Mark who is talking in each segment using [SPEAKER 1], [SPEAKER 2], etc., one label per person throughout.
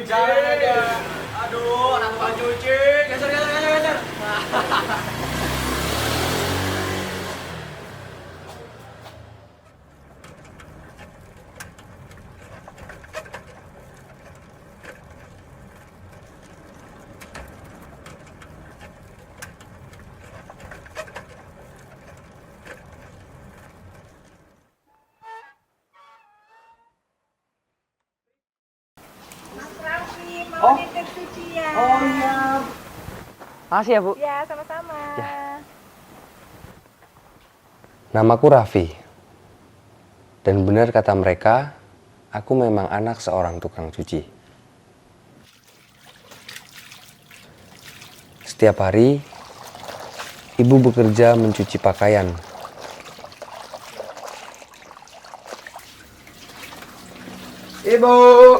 [SPEAKER 1] Jangan aja. Aduh, anak tukang cuci. Geser.
[SPEAKER 2] Mas Raffi, mau nitip cucian.
[SPEAKER 1] Oh iya. Makasih ya, Bu.
[SPEAKER 2] Ya, sama-sama.
[SPEAKER 1] Ya. Namaku Raffi. Dan benar kata mereka, aku memang anak seorang tukang cuci. Setiap hari, ibu bekerja mencuci pakaian.
[SPEAKER 3] Ibu,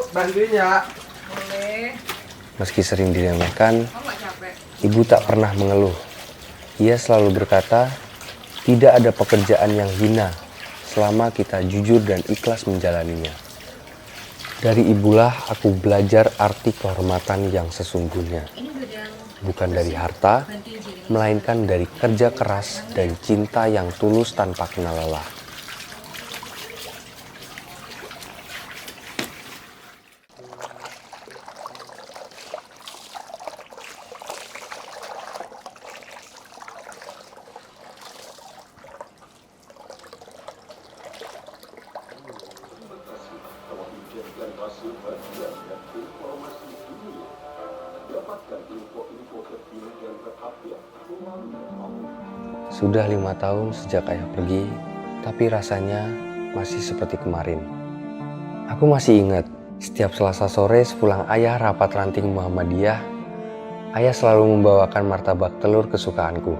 [SPEAKER 3] bantuin ya.
[SPEAKER 2] Boleh.
[SPEAKER 1] Meski sering diremehkan,
[SPEAKER 2] Kamu nggak capek?
[SPEAKER 1] ibu tak pernah mengeluh. Ia selalu berkata, tidak ada pekerjaan yang hina selama kita jujur dan ikhlas menjalaninya. Dari ibulah aku belajar arti kehormatan yang sesungguhnya. Bukan dari harta, melainkan dari kerja keras dan cinta yang tulus tanpa kenal lelah. Sudah 5 tahun sejak ayah pergi, tapi rasanya masih seperti kemarin. Aku masih ingat, setiap Selasa sore sepulang ayah rapat ranting Muhammadiyah, ayah selalu membawakan martabak telur kesukaanku.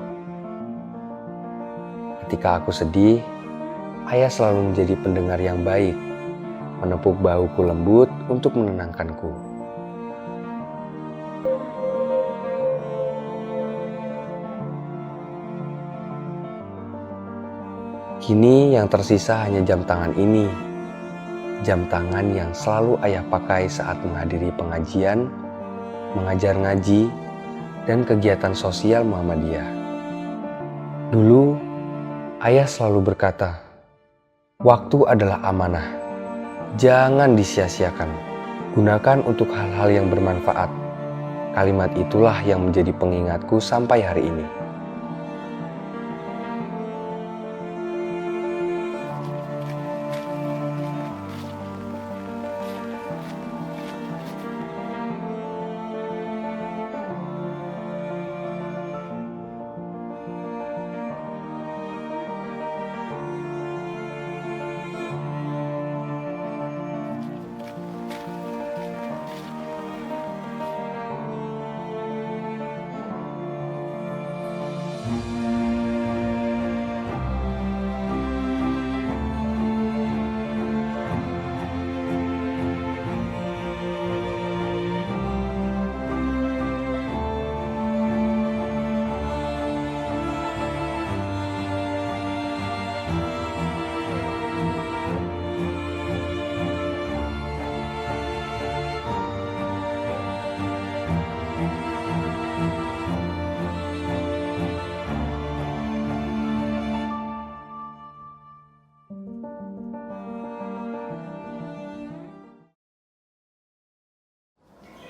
[SPEAKER 1] Ketika aku sedih, ayah selalu menjadi pendengar yang baik, menepuk bahuku lembut untuk menenangkanku. Kini yang tersisa hanya jam tangan ini. Jam tangan yang selalu ayah pakai saat menghadiri pengajian, mengajar ngaji, dan kegiatan sosial Muhammadiyah. Dulu, ayah selalu berkata, waktu adalah amanah. Jangan disia-siakan. Gunakan untuk hal-hal yang bermanfaat. Kalimat itulah yang menjadi pengingatku sampai hari ini.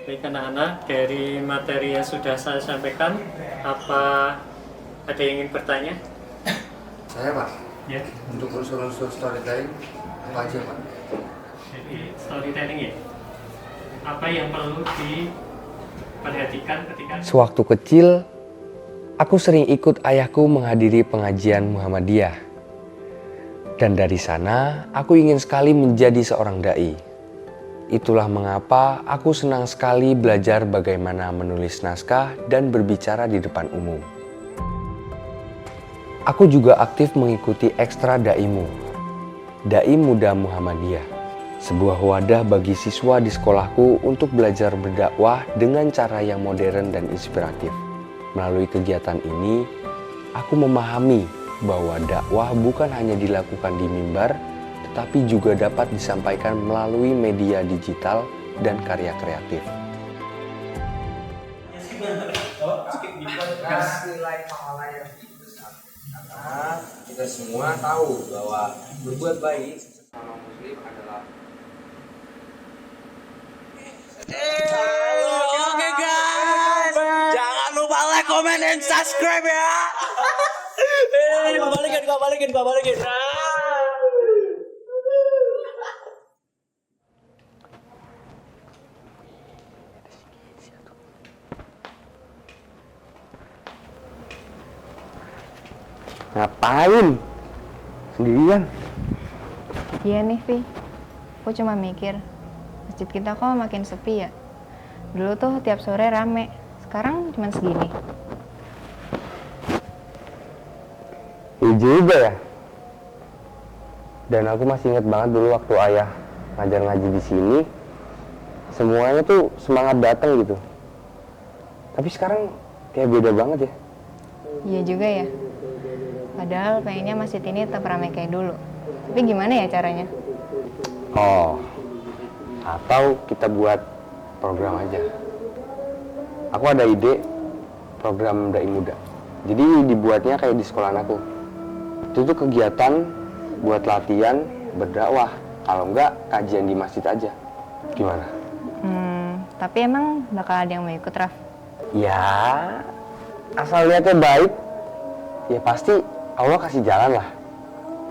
[SPEAKER 4] Baik anak-anak, dari materi yang sudah saya sampaikan, apa ada yang ingin bertanya?
[SPEAKER 3] Saya Pak,
[SPEAKER 4] Ya,
[SPEAKER 3] untuk unsur-unsur storytelling apa aja Pak?
[SPEAKER 4] jadi storytelling ya. Apa yang perlu diperhatikan ketika
[SPEAKER 1] Sewaktu kecil, aku sering ikut ayahku menghadiri pengajian Muhammadiyah. Dan dari sana, aku ingin sekali menjadi seorang dai. Itulah mengapa aku senang sekali belajar bagaimana menulis naskah dan berbicara di depan umum. Aku juga aktif mengikuti Ekstra Daimu, Dai Muda Muhammadiyah, sebuah wadah bagi siswa di sekolahku untuk belajar berdakwah dengan cara yang modern dan inspiratif. Melalui kegiatan ini, aku memahami bahwa dakwah bukan hanya dilakukan di mimbar, tetapi juga dapat disampaikan melalui media digital dan karya kreatif.
[SPEAKER 3] Nilai pahala yang besar. Karena kita semua tahu bahwa berbuat baik sesama muslim adalah
[SPEAKER 5] Oke guys, jangan lupa like, comment, dan subscribe ya. Gua balikin.
[SPEAKER 1] Ngapain? Sendirian?
[SPEAKER 6] Iya nih, Vi. Aku cuma mikir, masjid kita kok makin sepi ya? Dulu tuh tiap sore rame, sekarang cuma segini.
[SPEAKER 1] Iya juga ya. Dan aku masih ingat banget dulu waktu ayah ngajar ngaji di sini, semuanya tuh semangat datang gitu. Tapi sekarang kayak beda banget ya.
[SPEAKER 6] Iya juga ya. Padahal pengennya masjid ini tetap ramai kayak dulu. Tapi gimana ya caranya?
[SPEAKER 1] Oh, atau kita buat program aja. Aku ada ide program Dai Muda. Jadi dibuatnya kayak di sekolahan aku. Itu tuh kegiatan buat latihan berdakwah. Kalau enggak, kajian di masjid aja. Gimana?
[SPEAKER 6] Tapi emang bakal ada yang mau ikut, Raf?
[SPEAKER 1] Ya, asal niatnya baik, ya pasti Allah kasih jalan lah.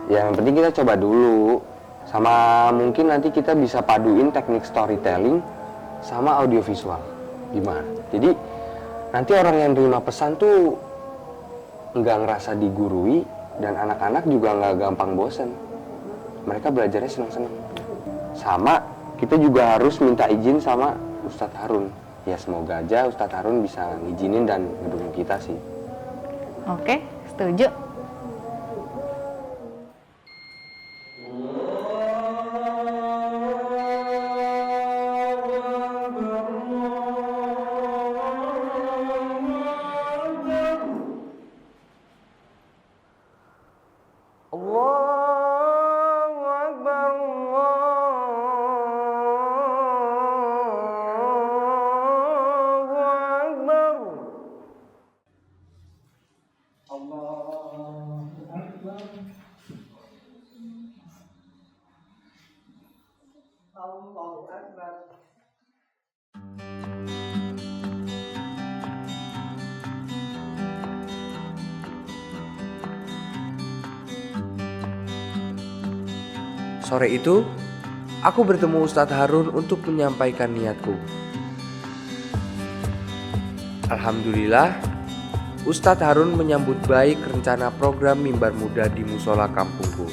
[SPEAKER 1] Yang penting kita coba dulu. Sama mungkin nanti kita bisa paduin teknik storytelling sama audiovisual. Gimana? Jadi nanti orang yang terima pesan tuh nggak ngerasa digurui dan anak-anak juga nggak gampang bosen. Mereka belajarnya senang-senang. Sama kita juga harus minta izin sama Ustadz Harun. Ya semoga aja Ustadz Harun bisa ngizinin dan ngedukung kita sih.
[SPEAKER 6] Oke, setuju.
[SPEAKER 1] Sore itu, aku bertemu Ustadz Harun untuk menyampaikan niatku. Alhamdulillah, Ustadz Harun menyambut baik rencana program mimbar muda di musola kampungku.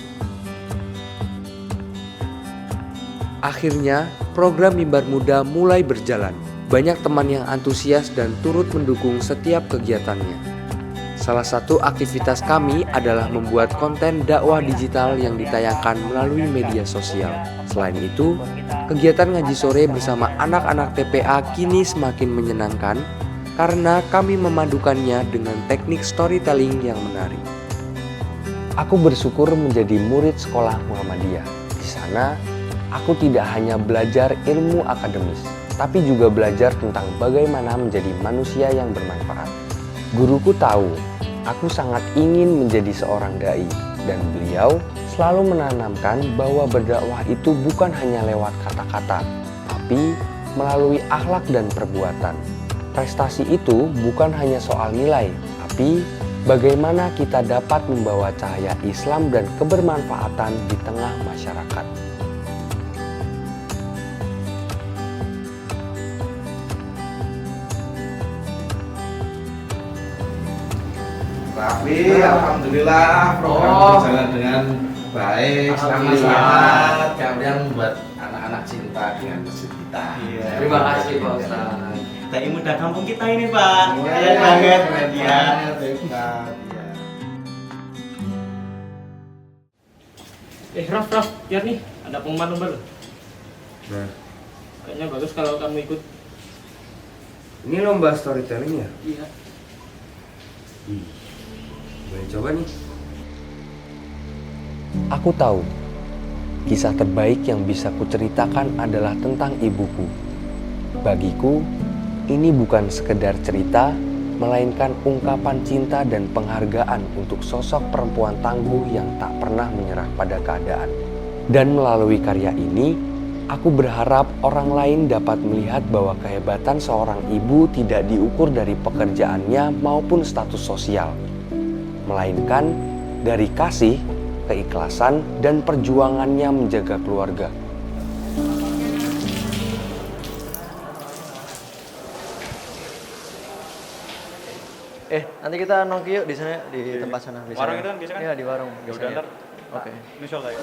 [SPEAKER 1] Akhirnya, program mimbar muda mulai berjalan. Banyak teman yang antusias dan turut mendukung setiap kegiatannya. Salah satu aktivitas kami adalah membuat konten dakwah digital yang ditayangkan melalui media sosial. Selain itu, kegiatan ngaji sore bersama anak-anak TPA kini semakin menyenangkan karena kami memadukannya dengan teknik storytelling yang menarik. Aku bersyukur menjadi murid sekolah Muhammadiyah. Di sana, aku tidak hanya belajar ilmu akademis, tapi juga belajar tentang bagaimana menjadi manusia yang bermanfaat. Guruku tahu, aku sangat ingin menjadi seorang dai, dan beliau selalu menanamkan bahwa berdakwah itu bukan hanya lewat kata-kata, tapi melalui akhlak dan perbuatan. Prestasi itu bukan hanya soal nilai, tapi bagaimana kita dapat membawa cahaya Islam dan kebermanfaatan di tengah masyarakat.
[SPEAKER 7] Raffi, alhamdulillah program berjalan dengan baik, selamat. Kemudian buat anak-anak cinta dengan masjid kita.
[SPEAKER 3] Terima kasih Pak Ustadz.
[SPEAKER 5] Dai Muda kampung kita ini, Pak. Keren banget, ya.
[SPEAKER 4] Raf, lihat nih, ada pengumuman lomba loh.
[SPEAKER 1] Nah,
[SPEAKER 4] Kayaknya bagus kalau kamu ikut.
[SPEAKER 1] ini lomba storytelling ya?
[SPEAKER 4] Iya.
[SPEAKER 1] Boleh coba nih. Aku tahu, kisah terbaik yang bisa kuceritakan adalah tentang ibuku. Bagiku, ini bukan sekedar cerita, melainkan ungkapan cinta dan penghargaan untuk sosok perempuan tangguh yang tak pernah menyerah pada keadaan. Dan melalui karya ini, aku berharap orang lain dapat melihat bahwa kehebatan seorang ibu tidak diukur dari pekerjaannya maupun status sosial, melainkan dari kasih, keikhlasan, dan perjuangannya menjaga keluarga.
[SPEAKER 8] Nanti kita nongki yuk di sana, di tempat sana. Di
[SPEAKER 9] warung
[SPEAKER 8] sana.
[SPEAKER 9] itu kan biasa kan?
[SPEAKER 8] Iya, di warung.
[SPEAKER 9] Ya udah ntar.
[SPEAKER 8] Oke.
[SPEAKER 9] Nyusul kayak.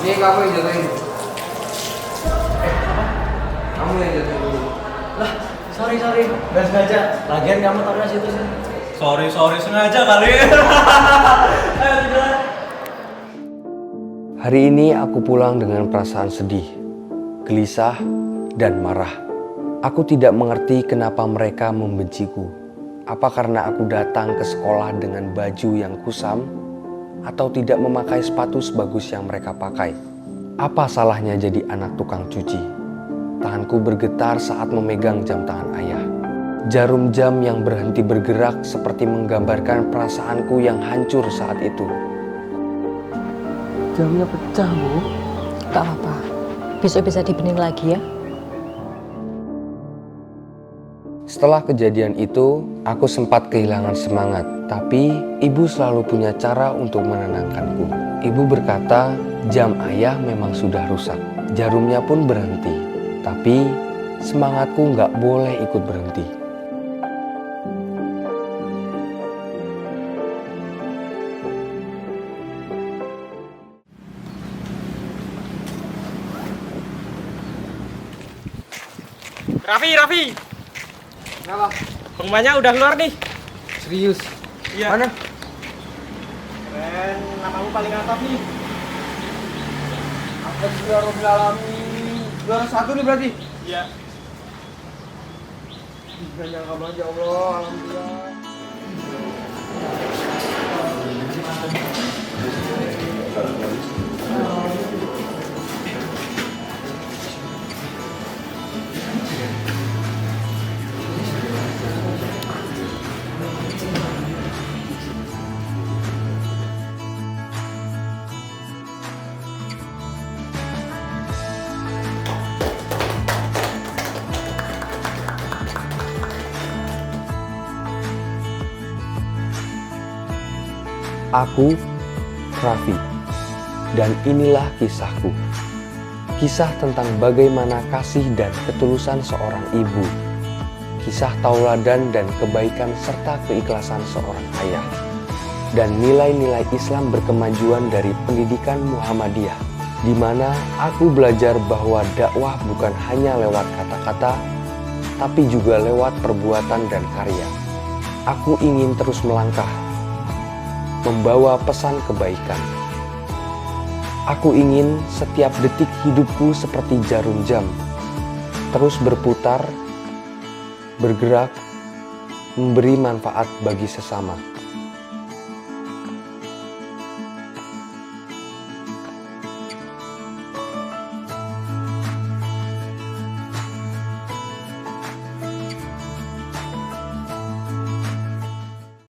[SPEAKER 3] Ini kamu yang jatuhin. Kamu yang jatuhin dulu.
[SPEAKER 8] Lah, sorry. Nggak sengaja. Lagian kamu taruhnya situ sih.
[SPEAKER 9] Sorry sengaja kali. Ayo jalan.
[SPEAKER 1] Hari ini aku pulang dengan perasaan sedih, gelisah, dan marah. Aku tidak mengerti kenapa mereka membenciku. Apa karena aku datang ke sekolah dengan baju yang kusam atau tidak memakai sepatu sebagus yang mereka pakai? Apa salahnya jadi anak tukang cuci? Tanganku bergetar saat memegang jam tangan ayah. Jarum jam yang berhenti bergerak seperti menggambarkan perasaanku yang hancur saat itu.
[SPEAKER 10] Jamnya pecah, Bu. Gak apa-apa. Besok bisa dibenerin lagi ya.
[SPEAKER 1] Setelah kejadian itu, aku sempat kehilangan semangat. Tapi ibu selalu punya cara untuk menenangkanku. Ibu berkata, jam ayah memang sudah rusak. Jarumnya pun berhenti. Tapi semangatku nggak boleh ikut berhenti.
[SPEAKER 9] Raffi.
[SPEAKER 3] Kenapa?
[SPEAKER 9] Pengumumannya udah keluar nih.
[SPEAKER 3] Serius?
[SPEAKER 9] Iya.
[SPEAKER 3] Mana?
[SPEAKER 9] Keren, namamu paling atas nih.
[SPEAKER 3] Alhamdulillahirrahmanirrahim. Juara 1 nih berarti?
[SPEAKER 9] Iya.
[SPEAKER 3] Gak nyangka banget ya Allah, alhamdulillah.
[SPEAKER 1] Aku, Raffi, dan inilah kisahku. Kisah tentang bagaimana kasih dan ketulusan seorang ibu. Kisah tauladan dan kebaikan serta keikhlasan seorang ayah. Dan nilai-nilai Islam berkemajuan dari pendidikan Muhammadiyah, di mana aku belajar bahwa dakwah bukan hanya lewat kata-kata, tapi juga lewat perbuatan dan karya. Aku ingin terus melangkah, membawa pesan kebaikan. Aku ingin setiap detik hidupku seperti jarum jam, terus berputar, bergerak, memberi manfaat bagi sesama.